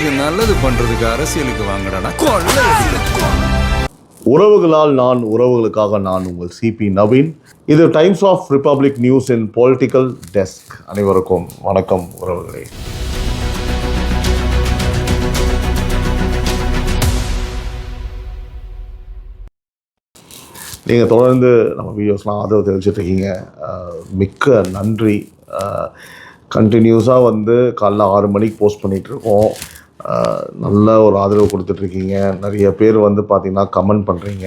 நாட்டுக்கு நல்லது பண்றதுக்கு அரசியலுக்கு வாங்கடா கொள்ள. உறவுகளால் நான், உறவுகளுக்காக நான், உங்கள் சிபி நவீன். இது Times of Republic news in political desk. அனைவருக்கும் வணக்கம் உறவுகளே. நீங்கள் தொடர்ந்து நம்ம வீடியோஸ்லாம் ஆதரவு தெரிவிச்சிட்ருக்கீங்க, மிக்க நன்றி. கண்டினியூஸாக காலைல 6 மணிக்கு போஸ்ட் பண்ணிகிட்ருக்கோம். நல்ல ஒரு ஆதரவு கொடுத்துட்ருக்கீங்க. நிறைய பேர் பார்த்திங்கன்னா கமெண்ட் பண்ணுறீங்க,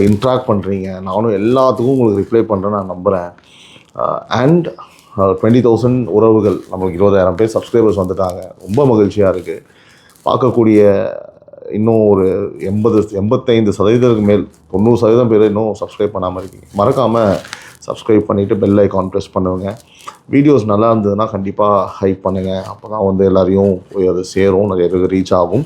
இன்ட்ராக்ட் பண்ணுறீங்க. நானும் எல்லாத்துக்கும் உங்களுக்கு ரிப்ளை பண்ணுறேன்னு நான் நம்புகிறேன். அண்ட் 20,000 உறவுகள், நம்மளுக்கு 20,000 பேர் சப்ஸ்கிரைபர்ஸ் வந்துட்டாங்க. ரொம்ப மகிழ்ச்சியாக இருக்குது. பார்க்கக்கூடிய இன்னும் ஒரு 85% மேல் 90% பேர் இன்னும் சப்ஸ்கிரைப் பண்ணாமல் இருக்கீங்க. மறக்காமல் சப்ஸ்கிரைப் பண்ணிவிட்டு பெல் ஐக்கான் ப்ரெஸ் பண்ணுங்க. வீடியோஸ் நல்லா இருந்ததுன்னா கண்டிப்பாக ஹைப் பண்ணுங்கள். அப்போ தான் எல்லாரையும் போய் அது சேரும், நிறைய பேருக்கு ரீச் ஆகும்.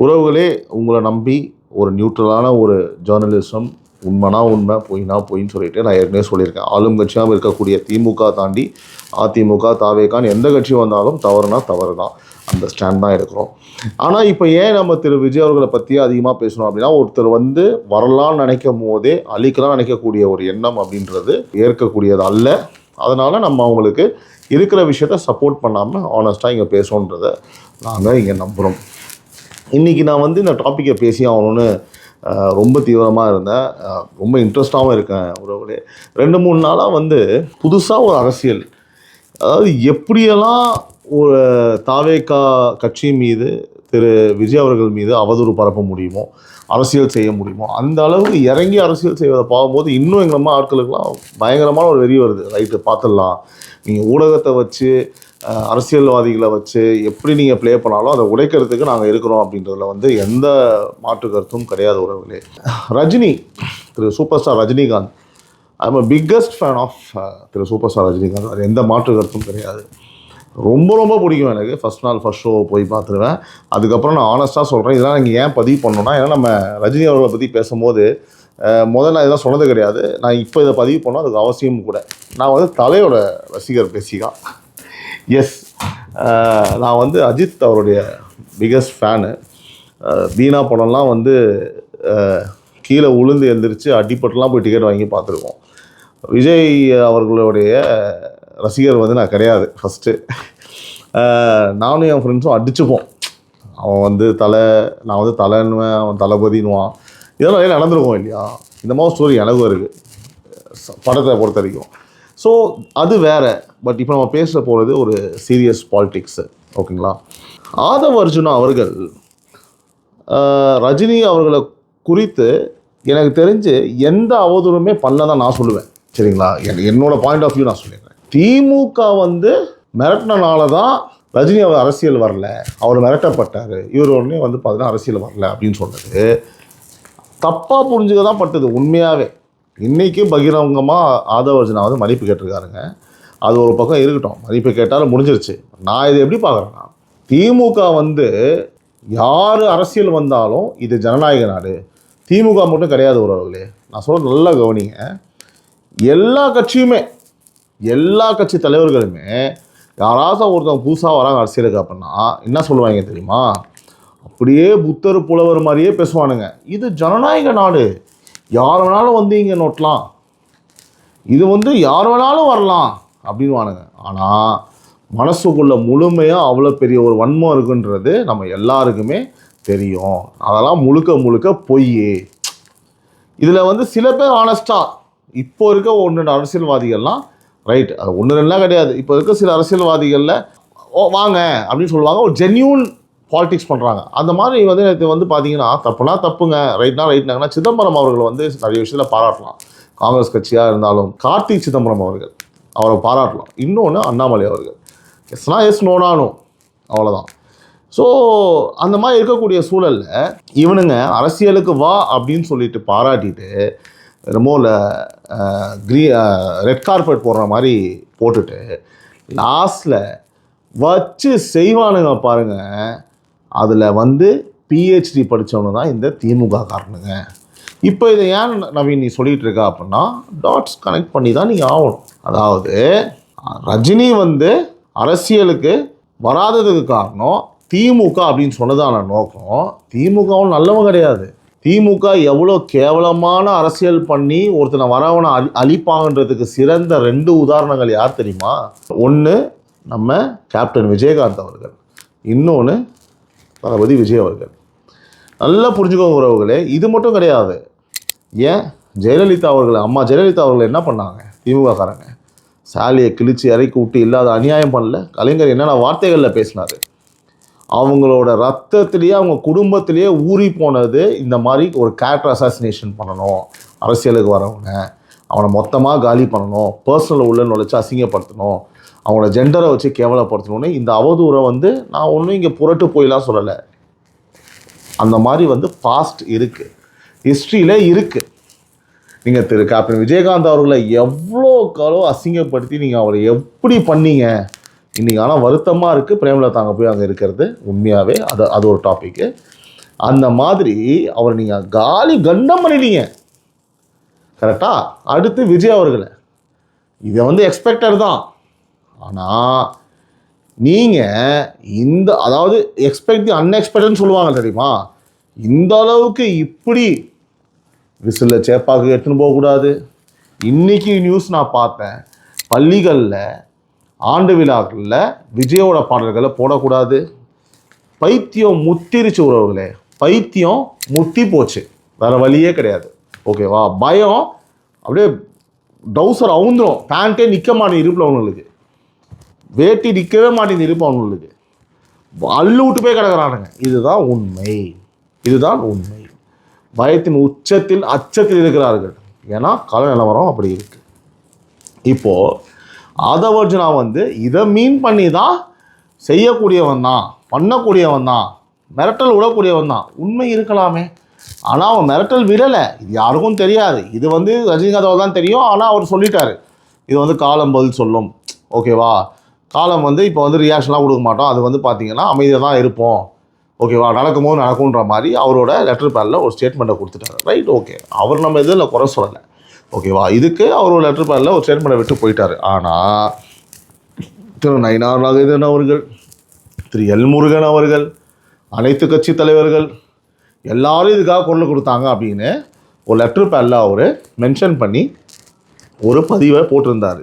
உறவுகளே, உங்களை நம்பி ஒரு நியூட்ரலான ஒரு ஜேர்னலிசம், உண்மைனா உண்மை, பொய்னா பொய்ன்னு சொல்லிட்டு நான் ஏற்கனவே சொல்லியிருக்கேன். ஆளும் கட்சியாக இருக்கக்கூடிய திமுக தாண்டி அதிமுக, தாவேகான்னு எந்த கட்சி வந்தாலும் தவறுனா தவறு தான், அந்த ஸ்டாண்ட் தான் எடுக்கிறோம். ஆனால் இப்போ ஏன் நம்ம திரு விஜய் அவர்களை பற்றி அதிகமாக பேசணும் அப்படின்னா, ஒருத்தர் வரலான்னு நினைக்கும் போதே அழிக்கலாம் நினைக்கக்கூடிய ஒரு எண்ணம் அப்படின்றது ஏற்கக்கூடியது அல்ல. அதனால் நம்ம அவங்களுக்கு இருக்கிற விஷயத்த சப்போர்ட் பண்ணாமல் ஆனஸ்ட்டாக இங்கே பேசணுன்றதை நாங்கள் இங்கே நம்புகிறோம். இன்றைக்கி நான் இந்த டாப்பிக்கை பேசி ஆகணும்னு ரொம்ப தீவிரமாக இருந்தேன், ரொம்ப இன்ட்ரெஸ்டாகவும் இருக்கேன். ஒரு 2-3 நாளாக புதுசாக ஒரு அரசியல், அதாவது எப்படியெல்லாம் ஒரு தாவேகா கட்சி மீது திரு விஜய் அவர்கள் மீது அவதூறு பரப்ப முடியுமோ, அரசியல் செய்ய முடியுமோ, அந்த அளவுக்கு இறங்கி அரசியல் செய்வதை பார்க்கும்போது இன்னும் எங்கள் ஆட்களுக்கெல்லாம் பயங்கரமான ஒரு வெறி வருது. ரைட்டு, பார்த்துடலாம், நீங்கள் ஊடகத்தை வச்சு அரசியல்வாதிகளை வச்சு எப்படி நீங்கள் ப்ளே பண்ணாலும் அதை உடைக்கிறதுக்கு நாங்கள் இருக்கிறோம் அப்படின்றதுல எந்த மாற்று கருத்தும் கிடையாது உறவுகளே. Rajini, Thiru super star Rajinikanth, I am biggest fan of Thiru super star Rajinikanth. அது எந்த மாற்று கருத்தும் கிடையாது. ரொம்ப ரொம்ப பிடிக்கும் எனக்கு. ஃபஸ்ட் நாள் ஃபஸ்ட் ஷோ போய் பார்த்துருவேன். அதுக்கப்புறம் நான் ஆனஸ்ட்டாக சொல்கிறேன், இதெல்லாம் நீங்கள் ஏன் பதிவு பண்ணணும்னா, ஏன்னா நம்ம ரஜினி அவர்களை பற்றி பேசும்போது முதல்ல நான் இதெல்லாம் சொன்னது கிடையாது. நான் இப்போ இதை பதிவு பண்ணோம், அதுக்கு அவசியம் கூட. நான் தலையோட ரசிகர் பேசிக்கா. எஸ், நான் அஜித் அவருடைய பிகஸ்ட் ஃபேனு. தீனா படம்லாம் கீழே உளுந்து எழுந்திரிச்சு அடிப்பட்டுலாம் போய் டிக்கெட் வாங்கி பார்த்துருக்கோம். விஜய் அவர்களுடைய ரசிகர் நான் கிடையாது. ஃபஸ்ட்டு நானும் என் ஃப்ரெண்ட்ஸும் அடிச்சுப்போம். அவன் தலை, நான் தலைன்னுவேன், அவன் தளபதினுவான். இதெல்லாம் நிறைய நடந்துருக்கோம் இல்லையா? இந்த மாதிரி ஸ்டோரி எனக்கும் இருக்குது படத்தை பொறுத்த வரைக்கும். ஸோ அது வேறு. பட் இப்போ நம்ம பேச போகிறது ஒரு சீரியஸ் பாலிடிக்ஸு, ஓகேங்களா? ஆதவ் அர்ஜுனா அவர்கள் ரஜினி அவர்களை குறித்து எனக்கு தெரிஞ்சு எந்த அவதூறுமே பண்ணதான் நான் சொல்லுவேன், சரிங்களா? என்னோடய பாயிண்ட் ஆஃப் வியூ நான் சொல்லிடுறேன். திமுக மிரட்டினால தான் ரஜினி அவர் அரசியல் வரல, அவர் மிரட்டப்பட்டார், இவர் உடனே பார்த்தீங்கன்னா அரசியல் வரல அப்படின்னு சொன்னது தப்பாக புரிஞ்சுக்க தான் பட்டது. உண்மையாகவே இன்றைக்கி பகிரங்கமாக ஆதவ் அர்ஜுனா மன்னிப்பு கேட்டிருக்காருங்க. அது ஒரு பக்கம் இருக்கட்டும், மன்னிப்பு கேட்டாலும் முடிஞ்சிருச்சு. நான் இதை எப்படி பார்க்குறேன்னா, திமுக யார் அரசியல் வந்தாலும் இது ஜனநாயக நாடு. திமுக மட்டும் கிடையாது உறவுகளே, நான் சொல்கிறது நல்லா கவனிங்க. எல்லா கட்சியுமே, எல்லா கட்சி தலைவர்களுமே யாராவது ஒருத்தவங்க புதுசாக வராங்க அரசியலுக்கு அப்படின்னா என்ன சொல்லுவாங்க தெரியுமா? அப்படியே புத்தர் புலவர் மாதிரியே பேசுவானுங்க. இது ஜனநாயக நாடு, யார் வேணாலும் இங்கே நோட்டலாம், இது யார் வேணாலும் வரலாம் அப்படின்வானுங்க. ஆனால் மனசுக்குள்ளே முழுமையாக அவ்வளோ பெரிய ஒரு வன்மம் இருக்குன்றது நம்ம எல்லாருக்குமே தெரியும். அதெல்லாம் முழுக்க முழுக்க பொய். இதில் சில பேர் ஆனஸ்டாக இப்போ இருக்க 1-2 அரசியல்வாதிகள்லாம் ரைட், அது 1-2 கிடையாது, இப்போ இருக்க சில அரசியல்வாதிகளில் வாங்க அப்படின்னு சொல்லுவாங்க, ஒரு ஜென்யூன் பாலிடிக்ஸ் பண்ணுறாங்க. அந்த மாதிரி நேற்று பார்த்தீங்கன்னா தப்புனா தப்புங்க, ரைட்னா ரைட்னாங்கன்னா சிதம்பரம் அவர்கள் நிறைய விஷயத்தில் பாராட்டலாம். காங்கிரஸ் கட்சியாக இருந்தாலும் கார்த்திக் சிதம்பரம் அவர்கள், அவரை பாராட்டலாம். இன்னொன்று அண்ணாமலை அவர்கள், எஸ்னா எஸ், நோனானோ, அவ்வளோதான். ஸோ அந்த மாதிரி இருக்கக்கூடிய சூழலில் இவனுங்க அரசியலுக்கு வா அப்படின்னு சொல்லிட்டு பாராட்டிட்டு ரெமோவில் ரெட் கார்பெட் போடுற மாதிரி போட்டுட்டு லாஸ்டில் வச்சு செய்வானுங்க பாருங்கள். அதில் பிஹெச்டி படித்தவனு தான் இந்த திமுக காரணங்க. இப்போ இதை ஏன் நவீன் நீ சொல்லிகிட்டு இருக்கா அப்படின்னா, டாட்ஸ் கனெக்ட் பண்ணி தான் நீங்கள் ஆகணும். அதாவது ரஜினி அரசியலுக்கு வராததுக்கு காரணம் திமுக அப்படின்னு சொன்னதான நோக்கம், திமுகவும் நல்லவங்க கிடையாது. திமுக எவ்வளோ கேவலமான அரசியல் பண்ணி ஒருத்தனை வரவனை அழிப்பாங்கன்றதுக்கு சிறந்த 2 உதாரணங்கள் யார் தெரியுமா? ஒன்று நம்ம கேப்டன் விஜயகாந்த் அவர்கள், இன்னொன்று தளபதி விஜய் அவர்கள். நல்லா புரிஞ்சுக்கோங்க உறவுகளே. இது மட்டும் கிடையாது. ஏன் ஜெயலலிதா அவர்கள், அம்மா ஜெயலலிதா அவர்கள் என்ன பண்ணாங்க? திமுக காரங்க சாலியை கிழிச்சு இறக்கி விட்டு இல்லாத அநியாயம் பண்ணல. கலைஞர் என்னென்ன வார்த்தைகளில் பேசினார். அவங்களோட ரத்தத்திலேயே அவங்க குடும்பத்திலேயே ஊறி போனது இந்த மாதிரி ஒரு கேரக்டர் அசாசினேஷன் பண்ணணும், அரசியலுக்கு வரவனை அவனை மொத்தமாக காலி பண்ணணும், பர்சனல் உள்ள நுழைச்சி அசிங்கப்படுத்தணும், அவங்களோட ஜெண்டரை வச்சு கேவலப்படுத்தணும்னு இந்த அவதூறை வந்து நான் ஒன்றும் இங்கே புரட்டு போயெலாம் சொல்லலை. அந்த மாதிரி பாஸ்ட் இருக்குது, ஹிஸ்ட்ரியில் இருக்குது. நீங்கள் திரு கேப்டன் விஜயகாந்த் அவர்களை எவ்வளோ காலம் அசிங்கப்படுத்தி நீங்கள் அவரை எப்படி பண்ணீங்க இன்றைக்கி. ஆனால் வருத்தமாக இருக்குது பிரேமலதா அங்கே போய் அங்கே இருக்கிறது. உண்மையாகவே அது ஒரு டாப்பிக்கு. அந்த மாதிரி அவர் நீங்கள் காலி கண்டம் பண்ணிட்டீங்க. கரெக்டாக. அடுத்து விஜய் அவர்களை, இதை எக்ஸ்பெக்டட் தான். ஆனால் நீங்கள் அதாவது எக்ஸ்பெக்ட் தி அன்எக்ஸ்பெக்டட்னு சொல்லுவாங்க தெரியுமா? இந்த அளவுக்கு இப்படி விசிலில் சேப்பாக்கு எடுத்துன்னு போகக்கூடாது. இன்றைக்கி நியூஸ் நான் பார்த்தேன், பள்ளிகளில் ஆண்டு விழாக்களில் விஜயோட பாடல்களை போடக்கூடாது. பைத்தியம் முத்திருச்சு உறவுகளே, பைத்தியம் முத்தி போச்சு, வேறு வழியே கிடையாது. ஓகேவா? பயம் அப்படியே டவுசர் அவுந்துடும், பேண்ட்டே நிற்க மாட்டேன் இருப்பில் அவங்களுக்கு, வேட்டி நிற்கவே மாட்டேங்குது இருப்பு அவங்களுக்கு, அள்ளு விட்டு போய் கிடக்கிறானுங்க. இதுதான் உண்மை, இதுதான் உண்மை. பயத்தின் உச்சத்தில் அச்சத்தில் இருக்கிறார்கள். ஏன்னா கால நிலவரம் அப்படி இருக்குது. இப்போது ஆதவர்ஜுனா இதை மீன் பண்ணி தான் செய்யக்கூடியவன் தான், பண்ணக்கூடியவன் தான், மிரட்டல் விடக்கூடியவன் தான். உண்மை இருக்கலாமே, ஆனால் அவன் மிரட்டல் விடலை. இது யாருக்கும் தெரியாது. இது ரஜினிகாந்த் தான் தெரியும். ஆனால் அவர் சொல்லிட்டாரு, இது காலம் பதில் சொல்லும். ஓகேவா? காலம் இப்போ ரியாக்ஷன்லாம் கொடுக்க மாட்டோம், அது பார்த்தீங்கன்னா அமைதியாக தான் இருப்போம். ஓகேவா? நடக்கும்போது நடக்கும்ன்ற மாதிரி அவரோட லெட்டர் பேடில் ஒரு ஸ்டேட்மெண்ட்டை கொடுத்துட்டாரு. Right, okay. அவர் நம்ம இதில் குறை சொல்லலை. ஓகேவா? இதுக்கு அவரோட லெட்டர் பேடில் ஒரு ஸ்டேட்மெண்ட்டை விட்டு போயிட்டார். ஆனால் திரு நயினார் நாகேந்திரன் அவர்கள், திரு எல் முருகன் அவர்கள், அனைத்து கட்சி தலைவர்கள் எல்லாரும் இதுக்காக குரல் கொடுத்தாங்க அப்படின்னு ஒரு லெட்டர் பேடில் அவர் மென்ஷன் பண்ணி ஒரு பதிவை போட்டிருந்தார்.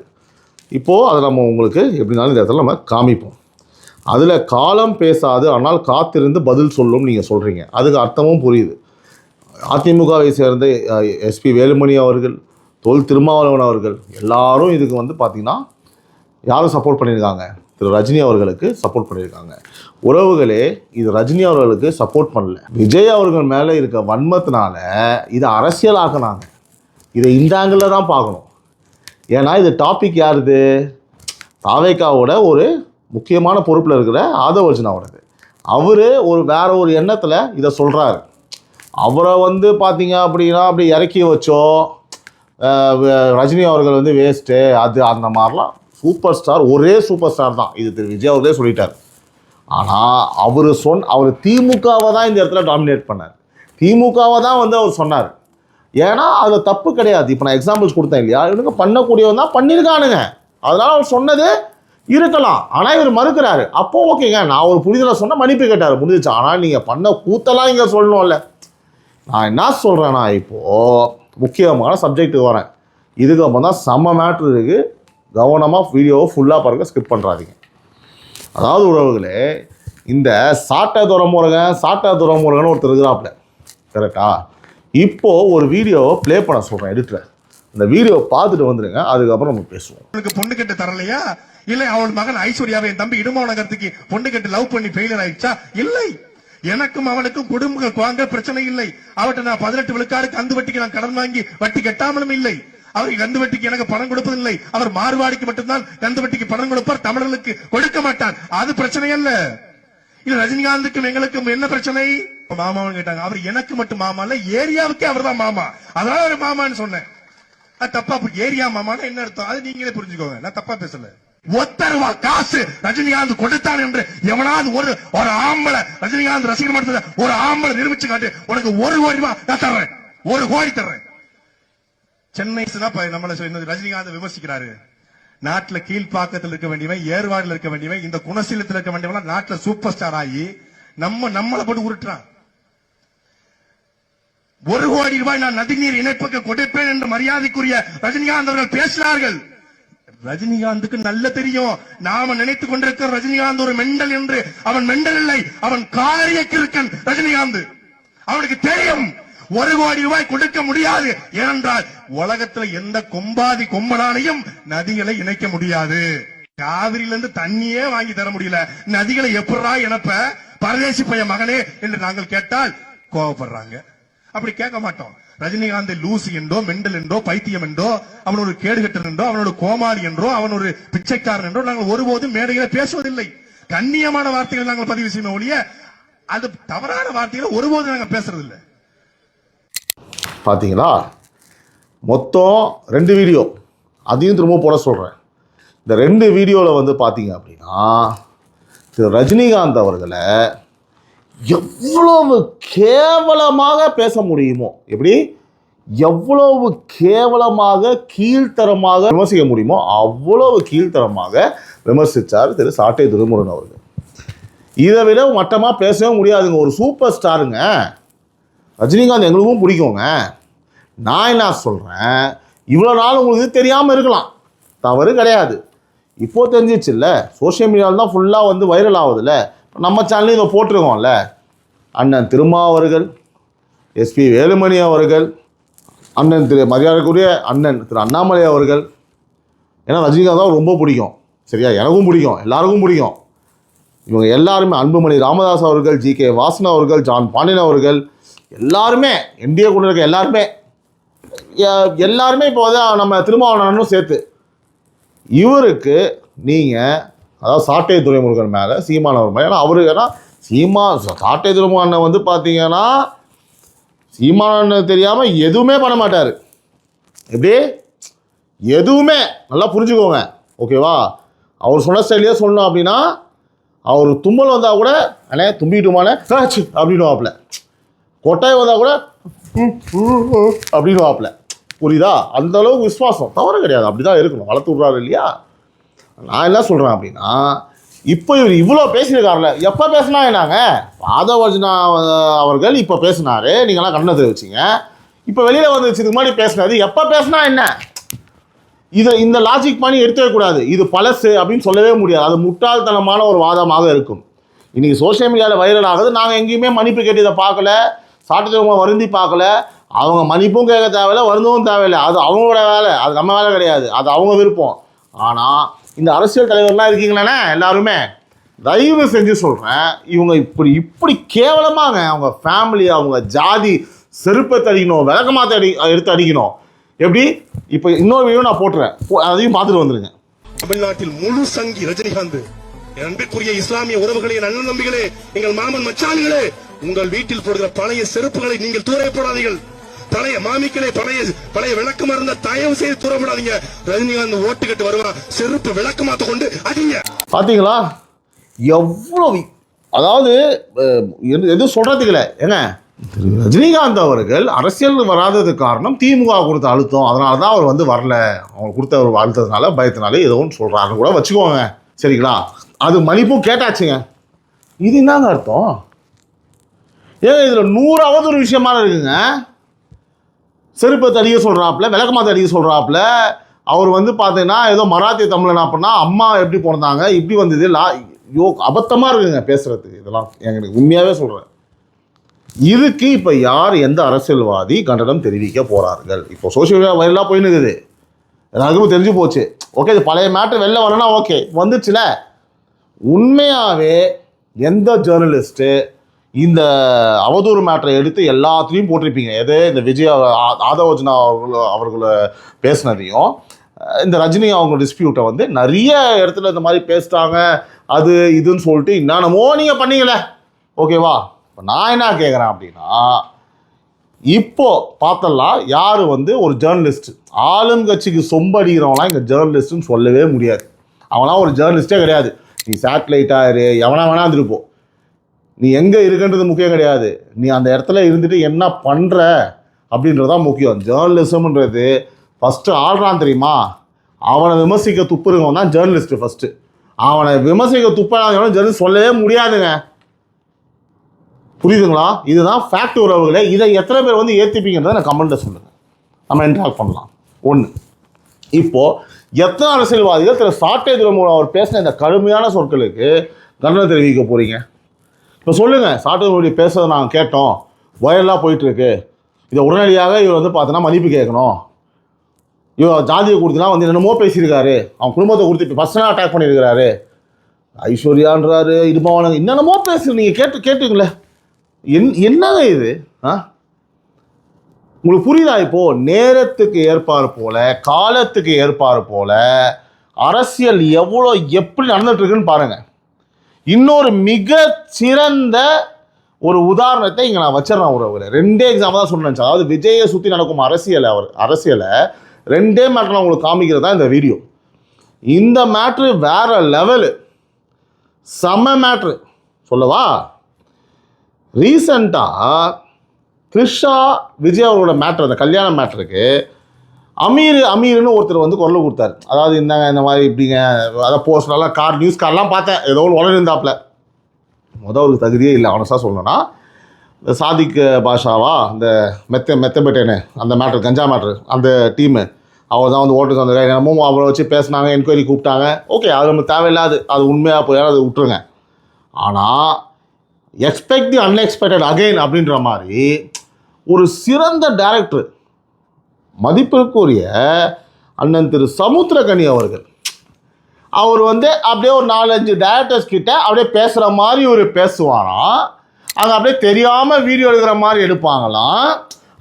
இப்போது அதை நம்ம உங்களுக்கு எப்படினாலும் இந்த இடத்துல நம்ம காமிப்போம். அதில் காலம் பேசாது ஆனால் காத்திருந்து பதில் சொல்லும் நீங்கள் சொல்கிறீங்க, அதுக்கு அர்த்தமும் புரியுது. அதிமுகவை சேர்ந்த எஸ்பி வேலுமணி அவர்கள், தொல் திருமாவளவன் அவர்கள் எல்லாரும் இதுக்கு பார்த்திங்கன்னா யாரும் சப்போர்ட் பண்ணியிருக்காங்க? திரு ரஜினி அவர்களுக்கு சப்போர்ட் பண்ணியிருக்காங்க. உறவுகளே, இது ரஜினி அவர்களுக்கு சப்போர்ட் பண்ணல, விஜய் அவர்கள் மேலே இருக்க வன்மத்தினால இதை அரசியலாக்குனாங்க. இதை இந்த ஆங்கிளில் தான் பார்க்கணும். ஏன்னா இது டாபிக் யாருது? தாவேக்காவோட ஒரு முக்கியமான பொறுப்பில் இருக்கிற ஆதவர்ஜுனாவோடது. அவர் வேற ஒரு எண்ணத்தில் இதை சொல்கிறாரு. அவரை பார்த்தீங்க அப்படின்னா அப்படி இறக்கி வச்சோ ரஜினி அவர்கள் வேஸ்ட்டு அது அந்த மாதிரிலாம், சூப்பர் ஸ்டார், ஒரே சூப்பர் ஸ்டார் தான். இது திரு விஜய் அவர்களே சொல்லிட்டார். ஆனால் அவர் திமுகவை தான் இந்த இடத்துல டாமினேட் பண்ணார். திமுகவை தான் அவர் சொன்னார். ஏன்னா அதில் தப்பு கிடையாது. இப்போ நான் எக்ஸாம்பிள்ஸ் கொடுத்தேன் இல்லையா? இவனுங்க பண்ணக்கூடியவன் தான் பண்ணியிருக்கானுங்க, அதனால் அவர் சொன்னது இருக்கலாம். ஆனால் இவர் மறுக்கிறாரு. அப்போ ஓகேங்க, நான் ஒரு புரிதலை சொன்ன மன்னிப்பு கேட்டார், முடிஞ்சிச்சு. ஆனால் நீங்கள் பண்ண கூத்தெல்லாம் இங்கே சொல்லணும்ல. நான் என்ன சொல்கிறேன்னா, இப்போது முக்கியமான சப்ஜெக்ட்டுக்கு வரேன். இதுக்கப்புறம் தான் செம்ம மேட்ரு இருக்குது. கவனமாக வீடியோவை ஃபுல்லாக பாருங்கள், ஸ்கிப் பண்ணுறாதீங்க. அதாவது உறவுகளே, இந்த சாட்டை துறைமுருகன் ஒருத்தர் இருக்கிறாப்புல, கரெக்டா? இப்போது ஒரு வீடியோவை ப்ளே பண்ண சொல்கிறேன் எடிட்டரை. அந்த வீடியோ பார்த்துட்டு வந்துடுங்க, அதுக்கப்புறம் நம்ம பேசுவோம். பொண்ணு கட்டு தரலையா? இல்லை அவள் மகன் ஐஸ்வர்யாவை என் தம்பி இடுமாநகரத்துக்கு பொண்ணு கட்டு லவ் பண்ணி ஃபெயிலியர் ஆயிடுச்சா? இல்லை. எனக்கும் அவனுக்கும் குடும்பங்கள் வாங்க பிரச்சனை இல்லை. அவட்ட நான் 18 விழுக்காடு கந்து வட்டிக்கு நான் கடன் வாங்கி வட்டி கட்டாமலும் இல்லை. அவர் கந்து வட்டிக்கு எனக்கு பணம் கொடுப்பதில்லை. அவர் மார்வாடிக்கு மட்டும்தான் கந்து வட்டிக்கு பணம் கொடுப்பார், தமிழர்களுக்கு கொடுக்க மாட்டார். அது பிரச்சனை அல்ல. இல்ல ரஜினிகாந்துக்கும் எங்களுக்கும் என்ன பிரச்சனை? மாமான்னு கேட்டாங்க. அவர் எனக்கு மட்டும் மாமா இல்ல, ஏரியாவுக்கே அவர் தான் மாமா. அதனால அவர் மாமான்னு சொன்னேன். தப்பா ஏரியா மாமான்னு என்ன அர்த்தம்? அது நீங்களே புரிஞ்சுக்கோங்க, நான் தப்பா பேசல. ஒத்தருவா காசு ரஜினிகாந்த் கொடுத்தான் என்று எவனாவது ஒரு ஆம்பளை, ரஜினிகாந்த் ரசிகர் மன்றத்துல ஒரு ஆம்பளை நிரூபிச்சு காட்டு, உனக்கு 1 கோடி ரூபாய் நான் தர்றேன், 1 கோடி தர்றேன். சென்னை நம்மள ரஜினிகாந்த் விமர்சிக்கிறாரு. நாட்டுல கீழ்ப்பாக்கத்தில் இருக்க வேண்டியவன், ஏர்வாடில் இருக்க வேண்டியவன், இந்த குணசீலத்தில் இருக்க வேண்டியவன் நாட்டுல சூப்பர் ஸ்டார் ஆகி நம்மளை போட்டு உருட்டுறான். 1 கோடி ரூபாய் நான் நதிநீர் இணைப்புக்கு கொடுப்பேன் என்று மரியாதைக்குரிய ரஜினிகாந்த் அவர்கள் பேசினார்கள். ரஜினிகாந்துக்கு நல்ல தெரியும், நாம நினைத்துக் கொண்டிருக்கிற ரஜினிகாந்த் ஒரு மெண்டல் என்று. அவன் மெண்டல் இல்லை, அவன் காரிய கிறுக்கன் ரஜினிகாந்த். அவனுக்கு தெரியும் 1 கோடி ரூபாய் கொடுக்க முடியாது. ஏனென்றால் உலகத்துல எந்த கொம்பாதி கொம்பனாலையும் நதிகளை இணைக்க முடியாது. காவிரியிலிருந்து தண்ணியே வாங்கி தர முடியல, நதிகளை எப்படா இணைப்ப பரதேசி பைய மகனே என்று நாங்கள் கேட்டால் கோபப்படுறாங்க. அப்படி கேட்க மாட்டோம். ரஜினிகாந்த் லூசி என்றோ, மெண்டல் என்றோ, பைத்தியம் என்றோ, அவன் ஒரு கேடுகட்டன் என்றோ, அவனோட கோமாளி என்றோ, அவன் ஒரு பிச்சைக்காரன் என்றோ நாங்கள் ஒருபோதும் மேடைகளை பேசுவதில்லை. கண்ணியமான வார்த்தைகள் நாங்கள் பதிவு செய்ய ஒழிய அது தவறான வார்த்தைகளை ஒருபோதும் நாங்கள் பேசுறதில்லை. பார்த்தீங்களா, மொத்தம் 2 வீடியோ, அதையும் திரும்ப போட சொல்கிறேன். இந்த 2 வீடியோவில் வந்து பார்த்தீங்க அப்படின்னா திரு ரஜினிகாந்த் அவர்களை எவ்வளவு கேவலமாக பேச முடியுமோ, எப்படி எவ்வளவு கேவலமாக கீழ்த்தரமாக விமர்சிக்க முடியுமோ அவ்வளவு கீழ்த்தரமாக விமர்சித்தார் திரு சாட்டை துரைமுருகன் அவர்கள். இதை விட மட்டமாக பேசவே முடியாதுங்க. ஒரு சூப்பர் ஸ்டாருங்க ரஜினிகாந்த், எங்களுக்கும் பிடிக்குங்க. நான் என்ன சொல்கிறேன், இவ்வளோ நாள் உங்களுக்கு தெரியாமல் இருக்கலாம், தவறு கிடையாது. இப்போது தெரிஞ்சிச்சு இல்லை, சோஷியல் மீடியாவில் தான் ஃபுல்லாக வந்து வைரல் ஆகுதுல்ல. நம்ம சேனல்லையும் இதை போட்டிருக்கோம்ல. அண்ணன் திருமாவர்கள், எஸ்பி வேலுமணி அவர்கள், அண்ணன் திரு மரியாதைக்குரிய அண்ணன் திரு அண்ணாமலை அவர்கள். ஏன்னா ரஜினிகாந்த் தான் ரொம்ப பிடிக்கும், சரியா, எனக்கும் பிடிக்கும், எல்லாருக்கும் பிடிக்கும். இவங்க எல்லாருமே, அன்புமணி ராமதாஸ் அவர்கள், ஜி.கே. வாசன் அவர்கள், ஜான் பாண்டியன் அவர்கள், எல்லாருமே என்டிஏ கூட இருக்க எல்லாருமே இப்போ வந்து நம்ம திருமாவளவனும் சேர்த்து இவருக்கு நீங்கள், அதாவது சாட்டை துரைமுருகன் மேலே, சீமானவர் மேலே, ஏன்னா அவரு, ஏன்னா சாட்டை துரைமுருகன் வந்து பார்த்தீங்கன்னா சீமான தெரியாமல் எதுவுமே பண்ண மாட்டார். எப்படி எதுவுமே நல்லா புரிஞ்சுக்கோங்க, ஓகேவா. அவர் சொன்ன ஸ்டைலே சொல்லணும் அப்படின்னா, அவர் தும்மல் வந்தால் கூட அண்ணே தும்பிட்டுமானே அப்படின்னுவாப்புல, கொட்டாய் வந்தால் கூட அப்படின்னுவாப்புல, புரியுதா. அந்த அளவுக்கு விசுவாசம், தவறு கிடையாது, அப்படி தான் இருக்கணும், வளர்த்து விட்றாரு இல்லையா. நான் என்ன சொல்கிறேன் அப்படின்னா, இப்போ இவர் இவ்வளோ பேசியிருக்காருல, எப்போ பேசினா என்னாங்க, பாதவர்ஜனா அவர்கள் இப்போ பேசினார், நீங்களாம் கண்ணை தெரிவிச்சிங்க. இப்போ வெளியில் வந்து வச்சதுக்கு முன்னாடி பேசினாரு, எப்போ பேசினா என்ன, இதை இந்த லாஜிக் பண்ணி எடுத்துக்கூடாது. இது பழசு அப்படின்னு சொல்லவே முடியாது, அது முட்டாள்தனமான ஒரு வாதமாக இருக்கும். இன்றைக்கி சோஷியல் மீடியாவில் வைரல் ஆகுது, நாங்கள் எங்கேயுமே மன்னிப்பு கேட்டு இதை பார்க்கல, சாட்டுத்தவங்க வருந்தி பார்க்கல. அவங்க மன்னிப்பும் கேட்க தேவையில்லை, வருந்தவும் தேவையில்லை, அது அவங்களோட வேலை, அது நம்ம வேலை கிடையாது, அது அவங்க விருப்பம். ஆனால் இந்த அரசியல் தலைவர்லாம் இருக்கீங்களே எல்லாருமே, தயவு செஞ்சு சொல்கிறேன், இவங்க இப்படி கேவலமாங்க அவங்க ஃபேமிலி, அவங்க ஜாதி செருப்பத்தை அடிக்கணும், விளக்கமாத்த எடுத்து அடிக்கணும். எப்படி இப்போ இன்னொரு வீடியோ நான் போட்டுறேன், அதையும் பார்த்துட்டு வந்துருங்க. தமிழ்நாட்டில் முழு சங்கி ரஜினிகாந்த். அன்பிற்குரிய இஸ்லாமிய உறவுகளே, நல்ல நம்பிகளே, எங்கள் மாமன் மச்சான்களே, உங்கள் வீட்டில் போடுகிற பழைய செருப்புகளை நீங்கள் தூர போடாதீர்கள். பழைய மாமிக்களை, பழைய விளக்கு மருந்த தயவு செய்து தூர போடாதீங்க. ரஜினிகாந்த் ஓட்டு கட்டு வருவான், செருப்பு விளக்கு மாத்த கொண்டு அடிங்க. பாத்தீங்களா எவ்வளவு, அதாவது எதுவும் சொல்றதுக்கு இல்லை. ஏங்க ரஜினிகாந்த் அவர்கள் அரசியல் வராதது காரணம் திமுக கொடுத்த அழுத்தம், அதனால தான் அவர் வந்து வரல, அவங்க கொடுத்த ஒரு அழுத்தத்தினால பயத்தினால ஏதோ ஒன்று சொல்றாருன்னு கூட வச்சுக்கோங்க, சரிங்களா. அது மன்னிப்பும் கேட்டாச்சுங்க. இது என்னங்க அர்த்தம்? ஏங்க இதில் 100 அவதூறு விஷயமா இருக்குங்க. செருப்பத்தை அடிக்க சொல்கிறாப்புல, விளக்கமாத்த அடிக்க சொல்கிறாப்புல. அவர் வந்து பார்த்தீங்கன்னா ஏதோ மராத்திய தமிழன் அப்படின்னா அம்மா எப்படி பிறந்தாங்க, இப்படி வந்தது அபத்தமாக இருக்குங்க பேசுகிறதுக்கு. இதெல்லாம் எங்களுக்கு உண்மையாகவே சொல்கிறேன். இதுக்கு இப்போ யார், எந்த அரசியல்வாதி கண்டனம் தெரிவிக்க போகிறார்கள்? இப்போ சோஷியல் மீடியா வைரலாக போயின்னு இருக்குது, எல்லாருக்குமே தெரிஞ்சு போச்சு. ஓகே, இது பழைய மேட்ரு வெளில வரணும்னா ஓகே, வந்துச்சுல. உண்மையாகவே எந்த ஜேர்னலிஸ்ட்டு இந்த அவதூறு மேட்டரை எடுத்து எல்லாத்துலேயும் போட்டிருப்பீங்க. எது இந்த விஜய் ஆதவர்ஜனா அவர்களை பேசினதையும், இந்த ரஜினி அவங்க டிஸ்பியூட்டை வந்து நிறைய இடத்துல இந்த மாதிரி பேசிட்டாங்க, அது இதுன்னு சொல்லிட்டு என்னென்னமோ நீங்கள் பண்ணீங்களே, ஓகேவா. இப்போ நான் என்ன கேட்குறேன் அப்படின்னா, இப்போ பார்த்தலாம் யார் வந்து ஒரு ஜேர்னலிஸ்ட், ஆளுங்கட்சிக்கு சொம்படிக்கிறவங்களாம் இங்கே ஜேர்னலிஸ்ட்டுன்னு சொல்லவே முடியாது. அவங்களாம் ஒரு ஜேர்னலிஸ்டே கிடையாது. நீ சேட்டலைட்டாக இரு, எவனா வேணா இருந்துருப்போம், நீ எங்கே இருக்குன்றது முக்கியம் கிடையாது, நீ அந்த இடத்துல இருந்துட்டு என்ன பண்ணுற அப்படின்றதான் முக்கியம். ஜேர்னலிசம்ன்றது ஃபஸ்ட்டு ஆள்றான் தெரியுமா, அவனை விமர்சிக்க துப்பு இருக்கவன் தான் ஜேர்னலிஸ்ட்டு ஃபஸ்ட்டு. அவனை விமர்சிக்க துப்பாதவன ஜேர்னலிஸ்ட் சொல்லவே முடியாதுங்க. புரியுதுங்களா? இதுதான் ஃபேக்ட் உறவுகளே. இதை எத்தனை பேர் வந்து ஏற்றிப்பீங்கன்றதை நான் கமெண்ட்டில் சொல்லுங்கள், நம்ம இன்ட்ராக்ட் பண்ணலாம். ஒன்று, இப்போது எத்தனை அரசியல்வாதிகள் திரு சாட்டை துரைமுருகன் அவர் பேசின இந்த கடுமையான சொற்களுக்கு கண்டனம் தெரிவிக்க போகிறீங்க? இப்போ சொல்லுங்கள், சாட்டை துரைமுருகன் பேசுறதை நாங்கள் கேட்டோம், வயலாக போயிட்டுருக்கு, இதை உடனடியாக இவர் வந்து பார்த்தோன்னா மன்னிப்பு கேட்கணும், இவர் ஜாதியை கொடுத்துனா வந்து என்னமோ பேசியிருக்காரு, அவன் குடும்பத்தை கொடுத்து பர்சனலாக அட்டாக் பண்ணியிருக்கிறாரு, ஐஸ்வர்யான்றாரு, இடுமாவானங்க என்னென்னமோ பேசுகிற நீங்கள் கேட்டுங்களே, என்னங்க இது? உங்களுக்கு புரியுதா? இப்போது நேரத்துக்கு ஏற்பாறு போல, காலத்துக்கு ஏற்பாறு போல அரசியல் எவ்வளோ எப்படி நடந்துட்டுருக்குன்னு பாருங்கள். இன்னொரு மிக சிறந்த ஒரு உதாரணத்தை இங்கே நான் வச்சிடறேன் உறவுல. 2 எக்ஸாம்பிள் தான் சொன்னேன். அதாவது விஜயை சுற்றி நடக்கும் அரசியலை 2 மேட்டர் உங்களுக்கு காமிக்கிறது தான் இந்த வீடியோ. இந்த மேட்ரு வேற லெவலு, செம்ம மேட்ரு. சொல்லவா? ரீசண்டாக த்ரிஷா விஜய் அவரோட மேட்ரு, அந்த கல்யாண மேட்ருக்கு அமீர்னு ஒருத்தர் வந்து குரல் கொடுத்தாரு. அதாவது இந்த மாதிரி இப்படிங்க, அதை போஸ்டர்லாம் நியூஸ் கார்டெலாம் பார்த்தேன், ஏதோ ஒரு உடனே இருந்தாப்புல. அவருக்கு தகுதியே இல்லை அவனஸாக சொல்லணும்னா. இந்த சாதிக் பாஷாவா, இந்த மெத்தபெட்டேனு அந்த மேட்ரு, கஞ்சா மேட்ரு, அந்த டீமு அவர் தான் வந்து ஓட்டுக்கு வந்தாங்க. என்னமோ அவரை வச்சு பேசினாங்க, என்கொயரி கூப்பிட்டாங்க. ஓகே, அது நமக்கு தேவையில்லாது, அது உண்மையாக போய் அதை விட்டுருங்க. ஆனால் எக்ஸ்பெக்ட் தி அன்எக்ஸ்பெக்டட் அகெயின் அப்படின்ற மாதிரி ஒரு சிறந்த டைரக்டர், மதிப்பிற்குரிய அண்ணன் திரு சமுத்திரக்கனி அவர்கள், அவர் வந்து அப்படியே ஒரு 4-5 டைரக்டர்ஸ் கிட்ட அப்படியே பேசுகிற மாதிரி ஒரு பேசுவாராம். அங்கே அப்படியே தெரியாமல் வீடியோ எடுக்கிற மாதிரி எடுப்பாங்களாம்.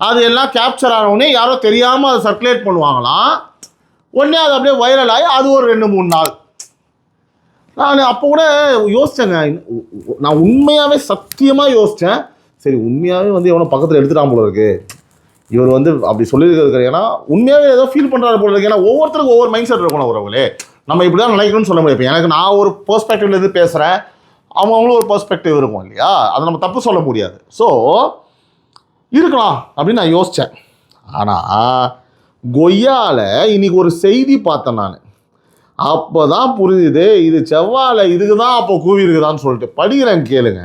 அது எல்லாம் கேப்சர் ஆனவுடனே யாரோ தெரியாமல் அதை சர்க்குலேட் பண்ணுவாங்களாம். உடனே அது அப்படியே வைரல் ஆகி அது ஒரு 2-3 நாள். நான் அப்போ கூட யோசித்தேங்க, நான் உண்மையாகவே சத்தியமாக யோசித்தேன், சரி உண்மையாகவே வந்து எவனோ பக்கத்தில் எடுத்துட்டான் போல இருக்கு, இவர் வந்து அப்படி சொல்லியிருக்காரு. ஏன்னா உண்மையாகவே ஏதோ ஃபீல் பண்ணுறாரு போல இருக்கு. ஏன்னா ஒவ்வொருத்தருக்கும் ஒவ்வொரு மைண்ட் செட் இருக்கணும் உறவுகளே. நம்ம இப்படி தான் நினைக்கணும்னு சொல்ல முடியும். இப்போ எனக்கு நான் ஒரு பெர்ஸ்பெக்டிவ்லேருந்து பேசுகிறேன், அவங்களும் ஒரு பெர்ஸ்பெக்டிவ் இருக்கும் இல்லையா? அதை நம்ம தப்பு சொல்ல முடியாது. ஸோ இருக்கலாம் அப்படின்னு நான் யோசித்தேன். ஆனால் கொய்யால இன்னைக்கு ஒரு செய்தி பார்த்தேன் நான். அப்போ தான் புரியுது, இது செவ்வாழை இதுக்கு தான் அப்போ கூவி இருக்குதான்னு சொல்லிட்டு படிக்கிறேன் கேளுங்க.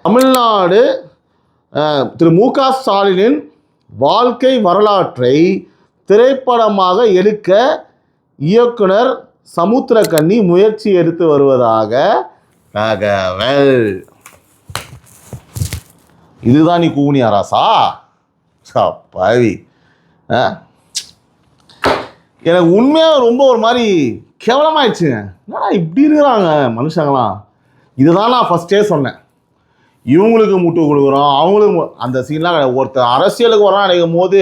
தமிழ்நாடு திரு மு.க. ஸ்டாலினின் வாழ்க்கை வரலாற்றை திரைப்படமாக எடுக்க இயக்குனர் சமுத்திரக்கனி முயற்சி எடுத்து வருவதாக தகவல். இதுதான் நீ கூனியா ராசா? பாவி, எனக்கு உண்மையாக ரொம்ப ஒரு மாதிரி கேவலமாயிடுச்சுங்க. என்னடா இப்படி இருக்கிறாங்க மனுஷங்களாம். இதுதான் நான் ஃபஸ்ட்டே சொன்னேன், இவங்களுக்கு முட்டு கொடுக்குறோம், அவங்களுக்கு அந்த சீன்லாம். ஒருத்தர் அரசியலுக்கு வரான் நினைக்கும் போது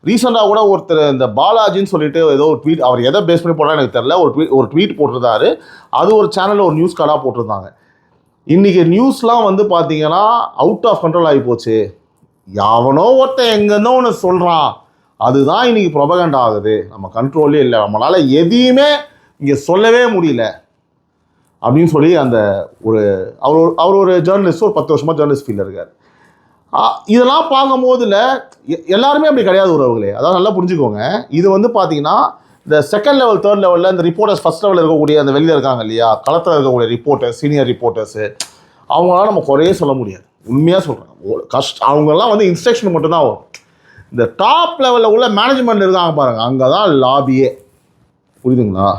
ரீசெண்டாக கூட ஒருத்தர் இந்த பாலாஜின்னு சொல்லிட்டு ஏதோ ஒரு ட்வீட், அவர் எதை பேஸ் பண்ணி போட்டான்னு எனக்கு தெரியல, ஒரு ட்வீட் போட்டிருந்தாரு. அது ஒரு சேனலில் ஒரு நியூஸ் கார்டாக போட்டிருந்தாங்க. இன்றைக்கி நியூஸ்லாம் வந்து பார்த்தீங்கன்னா அவுட் ஆஃப் கண்ட்ரோல் ஆகி போச்சு. எவனோ ஒருத்தன் எங்கேருந்தோ ஒன்று சொல்கிறான், அதுதான் இன்றைக்கி ப்ரொபகண்ட் ஆகுது, நம்ம கண்ட்ரோல்லே இல்லை, நம்மளால் எதையுமே இங்கே சொல்லவே முடியல அப்படின்னு சொல்லி அந்த அவர் ஒரு ஜேர்னலிஸ்ட், ஒரு 10 வருஷமாக ஜேர்னலிஸ்ட் ஃபீல்டில் இருக்கார். இதெல்லாம் பார்க்கும்போதில் எல்லாருமே அப்படி கிடையாது உறவுகளே. அதாவது நல்லா புரிஞ்சுக்கோங்க. இது வந்து பார்த்தீங்கன்னா இந்த 2nd லெவல் 3rd லெவலில் இந்த ரிப்போர்ட்டர்ஸ், ஃபஸ்ட் லெவலில் இருக்கக்கூடிய அந்த வெளியில் இருக்காங்க இல்லையா, களத்தில் இருக்கக்கூடிய ரிப்போர்ட்டர்ஸ், சீனியர் ரிப்போர்ட்டர்ஸு, அவங்களாம் நம்ம குறையே சொல்ல முடியாது. உண்மையாக சொல்கிறேன், அவங்கெல்லாம் வந்து இன்ஸ்ட்ரக்ஷன் மட்டும்தான் வரும். இந்த டாப் லெவலில் உள்ள மேனேஜ்மெண்ட் இருக்காங்க பாருங்கள், அங்கே தான் லாபியே. புரியுதுங்களா?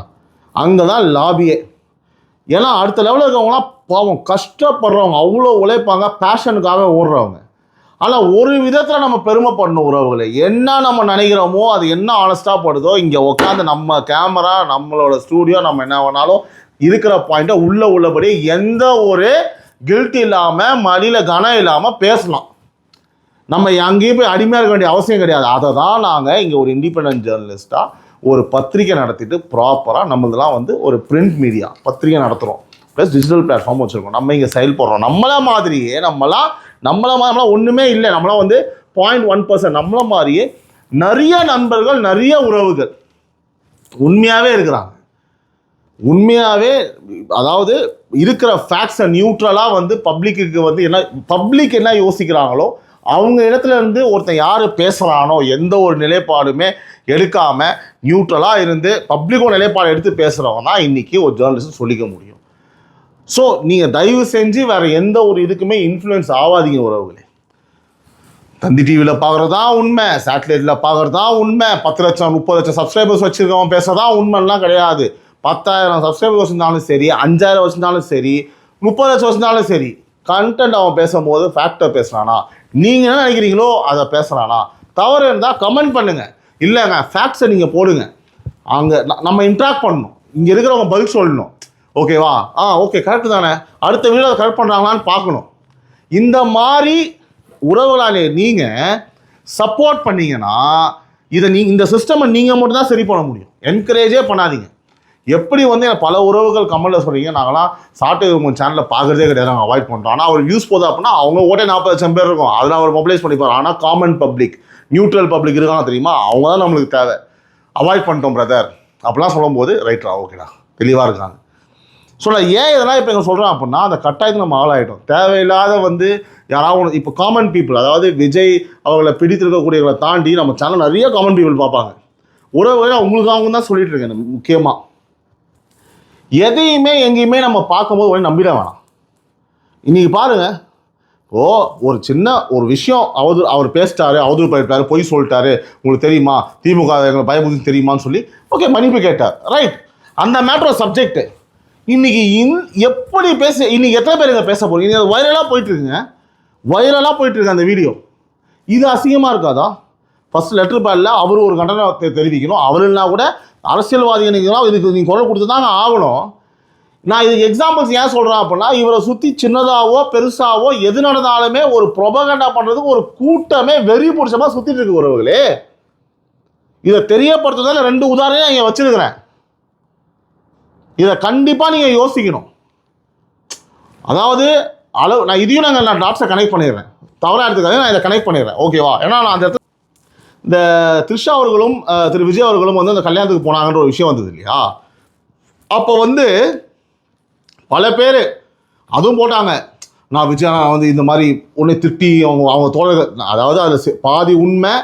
அங்கே தான் லாபியே. ஏன்னா அடுத்த லெவலில் இருக்கவங்களாம் பாவம் கஷ்டப்படுறவங்க, அவ்வளோ உழைப்பாங்க, பேஷனுக்காக ஓடுறவங்க. ஆனால் ஒரு விதத்தில் நம்ம பெருமைப்படணும் உறவுகளை. என்ன நம்ம நினைக்கிறோமோ அது என்ன ஆனஸ்டாக படுதோ, இங்கே உட்காந்து நம்ம கேமரா, நம்மளோட ஸ்டூடியோ, நம்ம என்ன வேணாலும் இருக்கிற பாயிண்ட்டை உள்ளபடி எந்த ஒரு கில்ட்டி இல்லாமல், மடியில் கனம் இல்லாமல் பேசலாம். நம்ம அங்கேயும் போய் அடிமையாக இருக்க வேண்டிய அவசியம் கிடையாது. அதை தான் நாங்கள் இங்கே ஒரு இண்டிபெண்டன்ட் ஜேர்னலிஸ்ட்டாக ஒரு பத்திரிக்கை நடத்திட்டு ப்ராப்பராக நம்மளெலாம் வந்து ஒரு பிரிண்ட் மீடியா பத்திரிக்கை நடத்துகிறோம், ப்ளஸ் டிஜிட்டல் பிளாட்ஃபார்ம் வச்சுருக்கோம். நம்ம இங்கே செயல்படுறோம். நம்மளை மாதிரியே நம்மளாம் ஒன்றுமே இல்லை, நம்மளாம் வந்து 0.1%. நம்மள மாதிரியே நிறைய நண்பர்கள், நிறைய உறவுகள் உண்மையாகவே இருக்கிறாங்க. உண்மையாகவே அதாவது இருக்கிற ஃபேக்ட்ஸை நியூட்ரலாக வந்து பப்ளிக்கு வந்து பப்ளிக் என்ன யோசிக்கிறாங்களோ அவங்க இடத்துல இருந்து ஒருத்தன் யார் பேசுகிறானோ எந்த ஒரு நிலைப்பாடுமே எடுக்காமல் நியூட்ரலாக இருந்து பப்ளிக்கோட நிலைப்பாடு எடுத்து பேசுகிறவன் தான் இன்றைக்கி ஒரு ஜேர்னலிஸ்ட் சொல்லிக்க முடியும். ஸோ நீங்கள் தயவு செஞ்சு வேறு எந்த ஒரு இதுக்குமே இன்ஃப்ளூயன்ஸ் ஆகாதீங்க உறவுகளே. தந்தி டிவியில் பார்க்குறது தான் உண்மை, சேட்டலைட்டில் பார்க்குறது தான் உண்மை, 10 லட்சம் 30 லட்சம் சப்ஸ்கிரைபர்ஸ் வச்சுருக்கவன் பேசுறதான் உண்மைலாம் கிடையாது. 10,000 சப்ஸ்கிரைபர்ஸ் வச்சுருந்தாலும் சரி, 5,000 வச்சுருந்தாலும் சரி, 30 லட்சம் வச்சுருந்தாலும் சரி, கண்டென்ட் அவன் பேசும்போது ஃபேக்டர் பேசுகிறானா, நீங்கள் என்ன நினைக்கிறீங்களோ அதை பேசுகிறானா, தவறு இருந்தால் கமெண்ட் பண்ணுங்கள். இல்லைங்க ஃபேக்ட்ஸை நீங்கள் போடுங்க, அங்கே நம்ம இன்ட்ராக்ட் பண்ணணும், இங்கே இருக்கிறவங்க பதில் சொல்லணும். ஓகேவா? ஓகே கரெக்டு தானே, அடுத்த வீடியோ அதை கரெக்ட் பண்ணுறாங்களான்னு பார்க்கணும். இந்த மாதிரி உறவுகளாலே நீங்கள் சப்போர்ட் பண்ணீங்கன்னா இதை இந்த சிஸ்டமை நீங்கள் மட்டும் தான் சரி பண்ண முடியும். என்கரேஜே பண்ணாதீங்க. எப்படி வந்து எனக்கு பல உறவுகள் கமெண்ட்டில் சொல்கிறீங்க, நாங்களாம் சாட்டை உங்கள் சேனலில் பார்க்குறதே கிடையாது, நாங்கள் அவாய்ட் பண்ணுறோம். ஆனால் அவர் யூஸ் போதா அப்படின்னா அவங்க ஓட்டே 40 லட்சம் பேர் இருக்கும், அதில் அவர் மொபைலைஸ் பண்ணிப்பார். ஆனால் காமன் பப்ளிக், நியூட்ரல் பப்ளிக் இருக்காங்க தெரியுமா, அவங்க தான் நம்மளுக்கு தேவை. அவாய்ட் பண்ணிட்டோம் பிரதர் அப்படிலாம் சொல்லும்போது ரைட்ரா ஓகேடா தெளிவாக இருக்காங்க. ஸோ நான் ஏன் இதெல்லாம் இப்போ எங்கே சொல்கிறேன் அப்படின்னா, அந்த கட்டாயத்துக்கு நம்ம ஆளாயிட்டோம். தேவையில்லாத வந்து யாராவது இப்போ காமன் பீப்புள், அதாவது விஜய் அவர்களை பிடித்திருக்கக்கூடியவங்களை தாண்டி நம்ம சேனல் நிறைய காமன் பீப்புள் பார்ப்பாங்க. உறவுகளை உங்களுக்காக தான் சொல்லிட்டு இருக்கேன். முக்கியமாக எதையுமே எங்கேயுமே நம்ம பார்க்கும்போது உடனே நம்பிட வேணாம். இன்றைக்கி பாருங்கள், ஒரு சின்ன ஒரு விஷயம் அவர் பேசிட்டாரு, அவதூறு பண்ணிட்டாரு, பொய் சொல்லிட்டாரு, உங்களுக்கு தெரியுமா, திமுக எங்களை பயமுறுத்தி தெரியுமான்னு சொல்லி ஓகே மன்னிப்பு கேட்டார், ரைட், அந்த மேட்டர் சப்ஜெக்ட். இன்னைக்கு எப்படி இன்னைக்கு எத்தனை பேர் இங்கே பேச போறீங்க? அது வைரலாக போயிட்டு இருக்கு அந்த வீடியோ. இது அசிங்கமாக இருக்காதா? ஃபர்ஸ்ட் லெட்டர் பேடில் அவர் ஒரு கண்டனத்தை தெரிவிக்கணும். அவருன்னா கூட அரசியல்வாதிகள் இதுக்கு நீங்கள் குரல் கொடுத்து தாங்க ஆகணும். நான் இதுக்கு எக்ஸாம்பிள்ஸ் ஏன் சொல்கிறேன் அப்படின்னா, இவரை சுற்றி சின்னதாவோ பெருசாவோ எது நடந்தாலுமே ஒரு ப்ரொபகண்டா பண்ணுறதுக்கு ஒரு கூட்டமே வெறி பிடிச்சமாக சுற்றிட்டு இருக்கு உறவுகளே. இதை தெரியப்படுத்துறதால 2 உதாரணம் நான் இங்கே வச்சிருக்கிறேன். இதை கண்டிப்பாக நீங்கள் யோசிக்கணும். அதாவது நான் இதையும் நான் டாட்ஸை கனெக்ட் பண்ணிடுறேன், தவறாக எடுத்துக்காது, நான் இதை கனெக்ட் பண்ணிடுறேன் ஓகேவா? ஏன்னா நான் அந்த இடத்துல இந்த த்ரிஷா அவர்களும் திரு விஜய் அவர்களும் வந்து அந்த கல்யாணத்துக்கு போனாங்கன்ற ஒரு விஷயம் வந்தது இல்லையா? அப்போ வந்து பல பேர் அதுவும் போட்டாங்க, நான் விஜய் வந்து இந்த மாதிரி உன்னை திட்டி அவங்க தோழர்கள், அதாவது அதில் பாதி உண்மை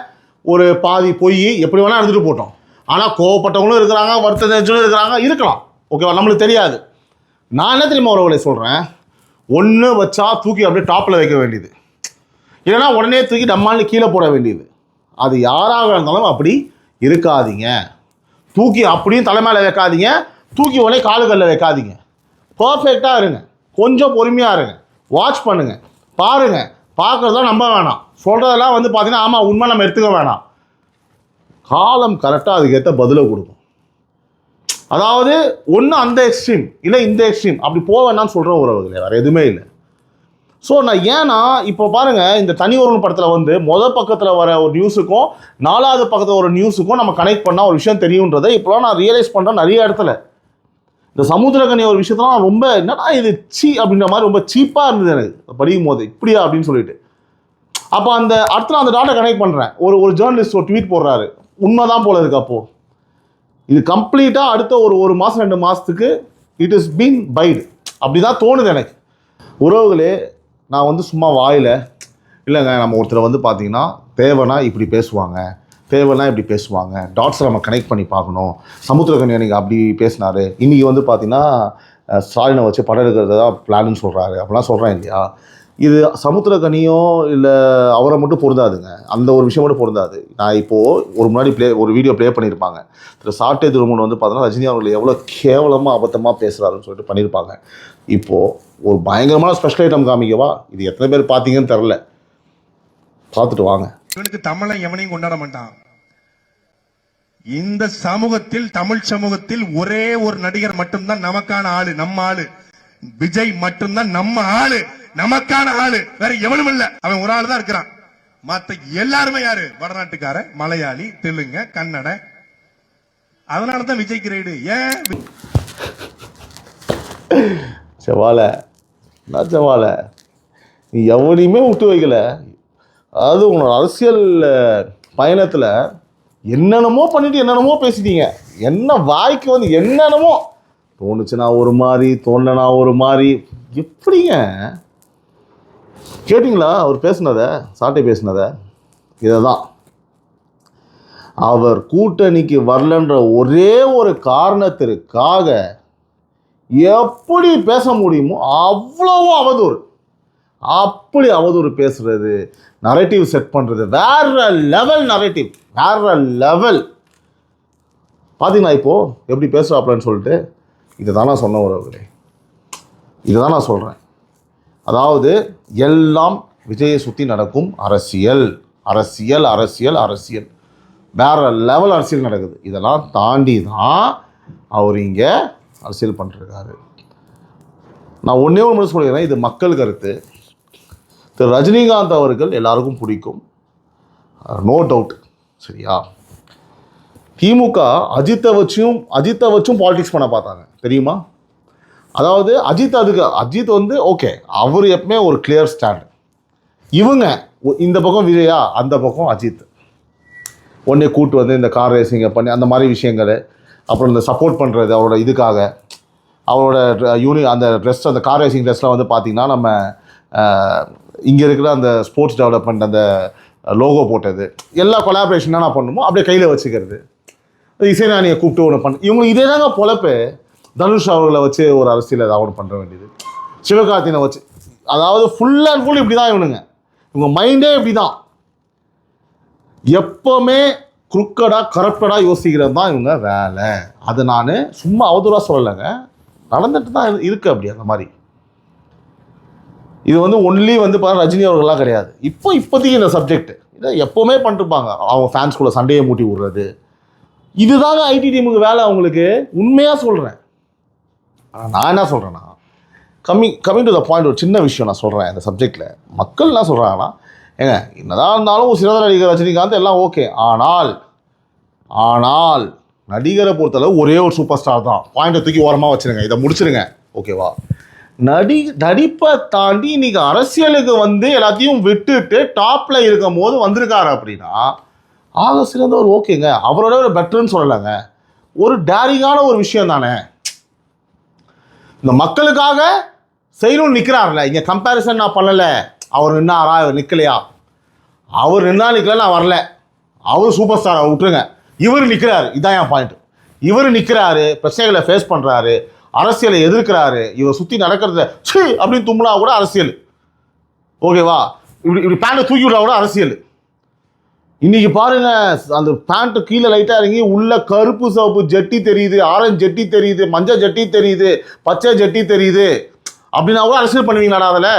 ஒரு பாதி பொய் எப்படி வேணால் எடுத்துகிட்டு போட்டோம். ஆனால் கோவப்பட்டவங்களும் இருக்கிறாங்க, வருத்த தெரிஞ்சவங்களும் இருக்கலாம் ஓகேவா, நம்மளுக்கு தெரியாது. நான் என்ன தெரியுமா உறவுகளை சொல்கிறேன், ஒன்று வச்சா தூக்கி அப்படியே டாப்பில் வைக்க வேண்டியது, இல்லைன்னா உடனே தூக்கி நம்மால் கீழே போட வேண்டியது. அது யாராக இருந்தாலும் அப்படி இருக்காதீங்க. தூக்கி அப்படியும் தலைமையில் வைக்காதீங்க, தூக்கி உடனே காலுகளில் வைக்காதீங்க. பர்ஃபெக்டாக இருங்க, கொஞ்சம் பொறுமையாக இருங்க, வாட்ச் பண்ணுங்கள், பாருங்கள். பார்க்குறதெல்லாம் நம்ப வேணாம், சொல்கிறதெல்லாம் வந்து பார்த்தீங்கன்னா ஆமாம் உண்மை நம்ம எடுத்துக்க வேணாம். காலம் கரெக்டாக அதுக்கேற்ற பதிலை கொடுக்கும். அதாவது ஒன்று அந்த எக்ஸ்ட்ரீம் இல்லை இந்த எக்ஸ்ட்ரீம் அப்படி போக வேணாம்னு சொல்கிற உறவுகளே, வேறு எதுவுமே இல்லை. ஸோ நான் ஏன்னா இப்போ பாருங்கள், இந்த தனி ஒருவன் படத்தில் வந்து பக்கத்தில் வர ஒரு நியூஸுக்கும் 4வது பக்கத்தில் ஒரு நியூஸுக்கும் நம்ம கனெக்ட் பண்ணால் ஒரு விஷயம் தெரியுன்றதை இப்போலாம் நான் ரியலைஸ் பண்ணுறேன் நிறைய இடத்துல. இந்த சமுத்திரக்கனி ஒரு விஷயத்தெல்லாம் ரொம்ப என்னடா இது அப்படின்ற மாதிரி ரொம்ப சீப்பாக இருந்தது எனக்கு படிக்கும் போது, இப்படியா அப்படின்னு சொல்லிட்டு. அப்போ அந்த அடுத்த அந்த டாட்டை கனெக்ட் பண்ணுறேன். ஒரு ஜேர்னலிஸ்ட் ஒரு ட்வீட் போடுறாரு, உண்மைதான் போல இருக்கு. அப்போது இது கம்ப்ளீட்டாக அடுத்த ஒரு மாதம் 2 மாதத்துக்கு இட் இஸ் பீன் பைடு அப்படி தான் தோணுது எனக்கு. உறவுகளே, நான் வந்து சும்மா வாயில் இல்லைங்க, நம்ம ஒருத்தரை வந்து பார்த்தீங்கன்னா தேவைன்னா இப்படி பேசுவாங்க, தேவைன்னா இப்படி பேசுவாங்க, டாட்ஸை நம்ம கனெக்ட் பண்ணி பார்க்கணும். சமுத்திரக்கனி அன்றைக்கி அப்படி பேசினார், இன்றைக்கி வந்து பார்த்தீங்கன்னா ஸ்டாலினை வச்சு படம் எடுக்கிறதா பிளான்னு சொல்கிறாரு அப்படிலாம் சொல்கிறேன் இல்லையா? இது சமுத்திரக்கனியோ இல்லை அவரை மட்டும் பொருந்தாதுங்க, அந்த ஒரு விஷயம் மட்டும் பொருந்தாது. நான் இப்போது முன்னாடி ஒரு வீடியோ ப்ளே பண்ணியிருப்பாங்க, திரு சாட்டை திருமணம் வந்து பார்த்தோன்னா ரஜினி அவர்கள் எவ்வளோ கேவலமாக அபத்தமாக பேசுகிறாருன்னு சொல்லிட்டு பண்ணியிருப்பாங்க. இப்போது ஒரு பயங்கரமான ஸ்பெஷல் ஐட்டம் காமிக்கவா? இது எத்தனை பேர் பார்த்தீங்கன்னு தெரில, பார்த்துட்டு வாங்க. இவனுக்கு தமிழை எவனையும் கொண்டாட மாட்டான். இந்த சமூகத்தில், தமிழ் சமூகத்தில் ஒரே ஒரு நடிகர் மட்டும்தான் நமக்கான ஆளு, நம்ம ஆளு. விஜய் மட்டும்தான் நம்ம ஆளு, நமக்கான ஆளு, வேற எவனும் இல்ல. அவன் ஒரு ஆள் தான் இருக்கிறான். மத்த எல்லாருமே யாரு? வடநாட்டுக்கார, மலையாளி, தெலுங்க, கன்னட. அதனாலதான் விஜய் கிரேடு. ஏன் செவாலை நீ எவனையுமே விட்டு வைக்கல. அதாவது உன்னோட அரசியல் பயணத்தில் என்னென்னமோ பண்ணிட்டு என்னென்னமோ பேசிட்டீங்க. என்ன வாய்க்கு வந்து என்னென்னமோ தோணுச்சுன்னா ஒரு மாதிரி, தோணுனா ஒரு மாதிரி. எப்படிங்க கேட்டிங்களா அவர் பேசுனதை, சாட்டை பேசுனதை? இதை தான் அவர் கூட்டணிக்கு வரலன்ற ஒரே ஒரு காரணத்திற்காக எப்படி பேச முடியுமோ அவ்வளவும் அவதூறு, அப்படி அவதூறு பேசுறது, நரேட்டிவ் செட் பண்ணுறது, வேற லெவல் நரேட்டிவ், வேற லெவல். பார்த்தீங்களா இப்போது எப்படி பேசுகிறாப்லன்னு சொல்லிட்டு? இதை தான் நான் சொன்ன உறவுகளே, இதை தான் நான் சொல்கிறேன். அதாவது எல்லாம் விஜயை சுற்றி நடக்கும் அரசியல், அரசியல், அரசியல், அரசியல், வேற லெவல் அரசியல் நடக்குது. இதெல்லாம் தாண்டி தான் அவர் இங்கே அரசியல் பண்ணிருக்காரு. நான் ஒன்றே ஒன்று சொல்லிடுறேன், இது மக்கள் கருத்து. திரு ரஜினிகாந்த் அவர்கள் எல்லாருக்கும் பிடிக்கும், நோ டவுட், சரியா? திமுக அஜித்தை வச்சும் பாலிடிக்ஸ் பண்ண பார்த்தாங்க, தெரியுமா? அதாவது அஜித் வந்து ஓகே, அவர் எப்பவுமே ஒரு கிளியர் ஸ்டாண்ட். இவங்க இந்த பக்கம் விஜயா, அந்த பக்கம் அஜித், ஒன்றே கூட்டு வந்து இந்த கார் ரேசிங்கை பண்ணி அந்த மாதிரி விஷயங்கள், அப்புறம் இந்த சப்போர்ட் பண்ணுறது அவரோட இதுக்காக, அவரோட அந்த ட்ரெஸ், அந்த கார் ரேசிங் ட்ரெஸ்லாம் வந்து பார்த்திங்கன்னா நம்ம இங்கே இருக்கிற அந்த ஸ்போர்ட்ஸ் டெவலப்மெண்ட் அந்த லோகோ போட்டது, எல்லா கொலாபரேஷன் நான் பண்ணுமோ அப்படியே கையில் வச்சுக்கிறது, இசைஞானியை கூப்பிட்டு ஒன்று பண்ண, இவங்களுக்கு இதே தாங்க பொழப்பு. தனுஷ் அவர்களை வச்சு ஒரு அரசியல் ஏதாவது பண்ண வேண்டியது, சிவகார்த்தினை வச்சு, அதாவது ஃபுல் அண்ட் ஃபுல் இப்படி தான் இவனுங்க, இவங்க மைண்டே இப்படி தான், எப்போவுமே குறுக்கடாக கரப்டடாக யோசிக்கிறது தான் இவங்க வேலை. அது நான் சும்மா அவதூறாக சொல்லலைங்க, நடந்துட்டு தான் இருக்குது அப்படி. அந்த மாதிரி இது வந்து ஒன்லி வந்து பார்த்தா ரஜினி அவர்கள்லாம் கிடையாது, இப்போதைக்கு இந்த சப்ஜெக்ட் இதை எப்போவுமே பண்ணிட்டுருப்பாங்க. அவங்க ஃபேன்ஸ்குள்ளே சண்டையை மூட்டி விடுறது, இதுதாங்க ஐடி டீமுக்கு வேலை அவங்களுக்கு. உண்மையாக சொல்கிறேன். ஆனால் நான் என்ன சொல்கிறேன்னா, கம்மிங் டு த பாயிண்ட், ஒரு சின்ன விஷயம் நான் சொல்கிறேன் இந்த சப்ஜெக்டில். மக்கள் என்ன சொல்கிறாங்கன்னா, ஏங்க என்னதான் இருந்தாலும் ஒரு சிறந்த நடிகர் ரஜினிகாந்த் எல்லாம் ஓகே, ஆனால் நடிகரை பொறுத்தளவு ஒரே ஒரு சூப்பர் ஸ்டார் தான். பாயிண்டை தூக்கி ஓரமாக வச்சுருங்க, இதை முடிச்சிருங்க, ஓகேவா? நடிப்பை தாண்டி இன்னைக்கு அரசியலுக்கு வந்து எல்லாத்தையும் விட்டுட்டு டாப்பில் இருக்கும் போது வந்திருக்காரு அப்படின்னா ஆக சிறந்தவர், ஓகேங்க, அவரோட ஒரு பெட்டர்ன்னு சொல்லலைங்க, ஒரு டேரிங்கான ஒரு விஷயம் தானே. இந்த மக்களுக்காக செய்யணும்னு நிற்கிறார்ல, இங்கே கம்பேரிசன் நான் பண்ணலை. அவர் நின்னாரா, இவர் நிற்கலையா? அவர் நிற்கல, நான் வரல, அவர் சூப்பர் ஸ்டாரை விட்டுருங்க, இவர் நிற்கிறாரு, இதான் என் பாயிண்ட். இவர் நிற்கிறாரு, பிரச்சனைகளை ஃபேஸ் பண்ணுறாரு, அரசியலை எதிர்க்கிறாரு, இவர் சுற்றி நடக்கிறத சி அப்படின்னு தும்முனா கூட அரசியல், ஓகேவா? இப்படி பேண்ட்டை தூக்கி விடா கூட அரசியல். இன்றைக்கி பாருங்க, அந்த பேண்ட்டு கீழே லைட்டாக இறங்கி உள்ள கருப்பு சிவப்பு ஜட்டி தெரியுது, ஆரஞ்சு ஜட்டி தெரியுது, மஞ்சள் ஜட்டி தெரியுது, பச்சை ஜட்டி தெரியுது அப்படின்னா கூட அரசியல் பண்ணுவீங்களாடா? அதில்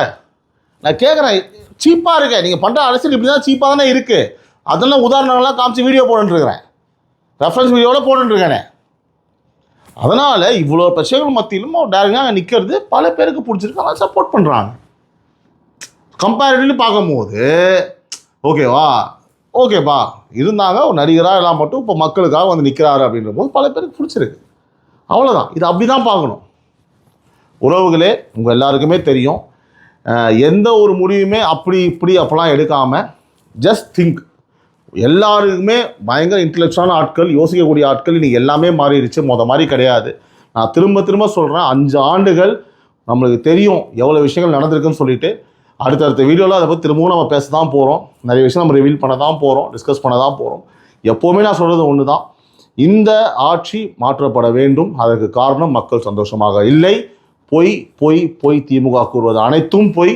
நான் கேட்குறேன், சீப்பாக இருக்க நீங்கள் பண்ணுற அரசியல் இப்படி தான் சீப்பாக தானே இருக்குது. அதெல்லாம் உதாரணங்கள்லாம் காமிச்சு வீடியோ போட்டுருக்கிறேன், ரெஃபரன்ஸ் வீடியோவில் போட்டுருக்கேனே. அதனால் இவ்வளோ பிரச்சனைகள் மத்தியிலும் டேரக்டாக நிற்கிறது பல பேருக்கு பிடிச்சிருக்கு, அதனால் சப்போர்ட் பண்ணுறாங்க. கம்பேரிட்டிவ்லி பார்க்கும்போது ஓகேப்பா இருந்தாங்க ஒரு நடிகராக எல்லாம் மட்டும் இப்போ மக்களுக்காக வந்து நிற்கிறாரு அப்படின்ற போது பல பேருக்கு பிடிச்சிருக்கு, அவ்வளோதான். இது அப்படி தான் பார்க்கணும் உறவுகளே. உங்கள் எல்லாருக்குமே தெரியும், எந்த ஒரு முடிவுமே அப்படி இப்படி அப்போலாம் எடுக்காமல் ஜஸ்ட் திங்க். எல்லாருக்குமே பயங்கர இன்டெலெக்சுவலான ஆட்கள், யோசிக்கக்கூடிய ஆட்கள் இன்றைக்கி எல்லாமே மாறிடுச்சு, மாதிரி கிடையாது. நான் திரும்ப சொல்கிறேன், 5 ஆண்டுகள் நம்மளுக்கு தெரியும் எவ்வளோ விஷயங்கள் நடந்திருக்குன்னு சொல்லிட்டு. அடுத்தடுத்த வீடியோவில் அதை பற்றி திரும்பவும் நம்ம பேச தான் போகிறோம், நிறைய விஷயம் நம்ம ரிவீல் பண்ண தான் போகிறோம், டிஸ்கஸ் பண்ண தான் போகிறோம். எப்போவுமே நான் சொல்கிறது ஒன்று தான், இந்த ஆட்சி மாற்றப்பட வேண்டும். அதற்கு காரணம் மக்கள் சந்தோஷமாக இல்லை. பொய் திமுக கூறுவது அனைத்தும் பொய்.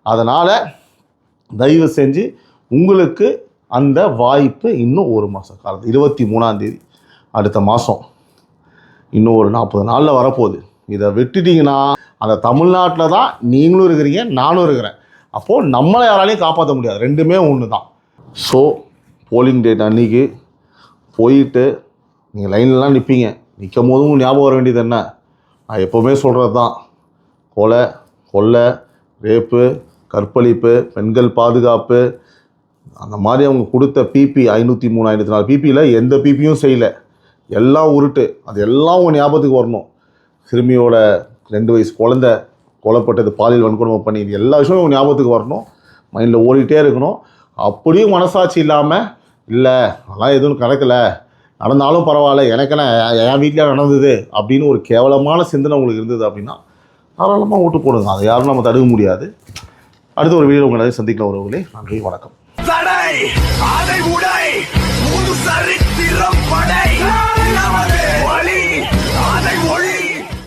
அதனால் தயவு செஞ்சு உங்களுக்கு அந்த வாய்ப்பு இன்னும் ஒரு மாத காலம், 23ஆம் தேதி அடுத்த மாதம், இன்னும் ஒரு 40 நாளில் வரப்போகுது. இதை விட்டுட்டிங்கன்னா அந்த தமிழ்நாட்டில் தான் நீங்களும் இருக்கிறீங்க, நானும் இருக்கிறேன். அப்போது நம்மளை யாராலையும் காப்பாற்ற முடியாது, ரெண்டுமே ஒன்று தான். ஸோ போலிங் டேட் அன்றைக்கி போயிட்டு நீங்கள் லைன்லலாம் நிற்பீங்க, நிற்கும் போதும் ஞாபகம் வர வேண்டியது என்ன, நான் எப்போவுமே சொல்கிறது தான், கொலை, ரேப்பு, கற்பழிப்பு, பெண்கள் பாதுகாப்பு, அந்த மாதிரி அவங்க கொடுத்த பிபி 503 504 பிபியில் எந்த பிபியும் செய்யலை, எல்லாம் உருட்டு. அது எல்லாம் உங்கள் ஞாபகத்துக்கு வரணும். சிறுமியோட 2 வயசு குழந்தை கொலைப்பட்டது, பாலியல் வன்கொடுமை பண்ணி, இது எல்லா விஷயமும் உங்கள் ஞாபகத்துக்கு வரணும், மைண்டில் ஓடிட்டே இருக்கணும். அப்படியும் மனசாட்சி இல்லாமல் இல்லை அதெல்லாம் எதுவும் நடக்கலை, நடந்தாலும் பரவாயில்ல, எனக்கெல்லாம் என் வீட்டில் நடந்தது அப்படின்னு ஒரு கேவலமான சிந்தனை உங்களுக்கு இருந்தது அப்படின்னா தாராளமாக ஓட்டு போடுங்க, அதை யாரும் நம்ம தடுக்க முடியாது. அடுத்த ஒரு வீடியோ உங்களை சந்திக்கலாம் உறவுகளே. நன்றி, வணக்கம். தடை அதை உடை புது சரித்திரம் படை